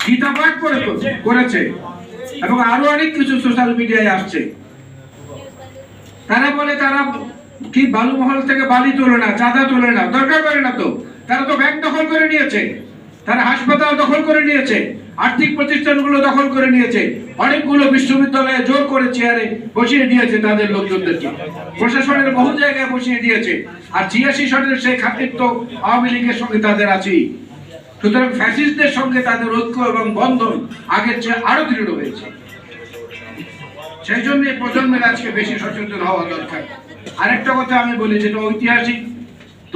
গীতা পাঠ করেছে এবং আরো অনেক কিছু সোশ্যাল মিডিয়ায় আসছে। তারা বলে তারা কি বালুমহল থেকে বালি তোলে না, চাঁদা তোলে না, দরকার পড়ে না তো। তারা তো ব্যাংক দখল করে নিয়েছে, তারা হাসপাতাল দখল করে নিয়েছে, আর্থিক প্রতিষ্ঠানগুলো দখল করে নিয়েছে, অনেকগুলো বিশ্ববিদ্যালয়ে জোর করে চেয়ারে বসিয়ে দিয়েছে তাদের লোকজনদেরকে, প্রশাসনের বহু জায়গায় বসিয়ে দিয়েছে। আর ৮৬ সনের সেই খাতির তো আওয়ামী লীগের সঙ্গে তাদের আছেই। সুতরাং ফ্যাসিস্টদের সঙ্গে তাদের ঐক্য এবং বন্ধন আগের চেয়ে আরো দৃঢ় হয়েছে। সেই জন্য এই প্রজন্মের আজকে বেশি সচেতন হওয়া দরকার। আরেকটা কথা আমি বলি, যেটা ঐতিহাসিক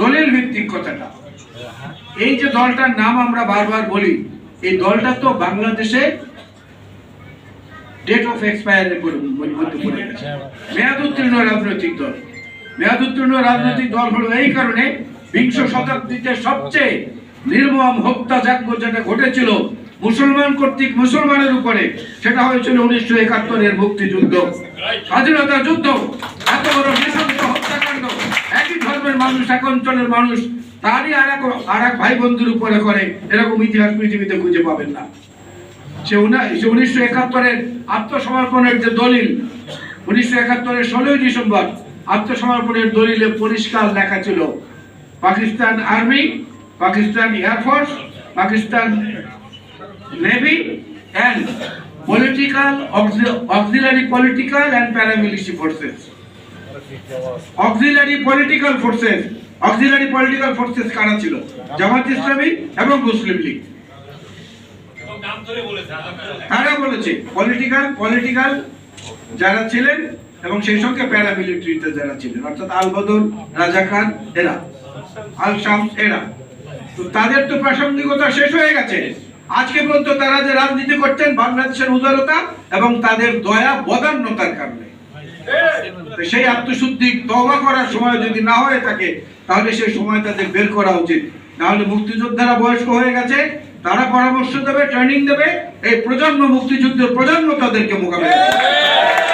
দলিল ভিত্তিক কথাটা, এই যে দলটার নাম আমরা বারবার বলি, এই দলটা তো বাংলাদেশে ডেট অফ এক্সপায়ারের মধ্যে পড়ে গেছে। মেয়াদ উত্তীর্ণ রাজনৈতিক দল। মেয়াদ উত্তীর্ণ রাজনৈতিক দল হলো এই কারণে, বিংশ শতাব্দীতে সবচেয়ে নির্মম হত্যাযজ্ঞ যেটা ঘটেছিল মুসলমান কর্তৃক মুসলমানের উপরে, সেটা হয়েছিল 1971-এর মুক্তিযুদ্ধ, স্বাধীনতা যুদ্ধ। এত বড় নৃশংস হত্যাকাণ্ড একই ধর্মের মানুষ, এক অঞ্চলের মানুষ তারই আর এক ভাই বন্ধুর উপরে করে, এরকম ইতিহাস পৃথিবীতে খুঁজে পাবেন না। সে 1971-এর আত্মসমর্পণের যে দলিল, 1971-এর 16 ডিসেম্বর আত্মসমর্পণের দলিলে পরিষ্কার লেখা ছিল, Pakistan army, Pakistan air force, Pakistan navy and auxiliary political and paramilitary forces. auxiliary political forces কারা ছিল? জামাত ইসলামী এবং মুসলিম লীগ। তারা বলেছে পলিটিক্যাল যারা ছিলেন এবং সেই সঙ্গে প্যারামিলিটারিতে যারা ছিলেন, অর্থাৎ আল বদর, রাজাকার এরা, আল শামস এরা। তো তাদের তো প্রাসঙ্গিকতা শেষ হয়ে গেছে। আজকে পর্যন্ত তারা যে রাজনীতি করছেন বাংলাদেশের উদারতা এবং তাদের দয়া বদান্যতার কারণে, সেই আত্মশুদ্ধি তওবা করার সময় যদি না হয়ে থাকে, তাহলে সেই সময় তাদের বের করা উচিত। না হলে মুক্তিযোদ্ধারা বয়স্ক হয়ে গেছে, তারা পরামর্শ দেবে, ট্রেনিং দেবে, এই প্রজন্ম মুক্তিযুদ্ধের প্রজন্ম তাদেরকে মোকাবেলা করবে।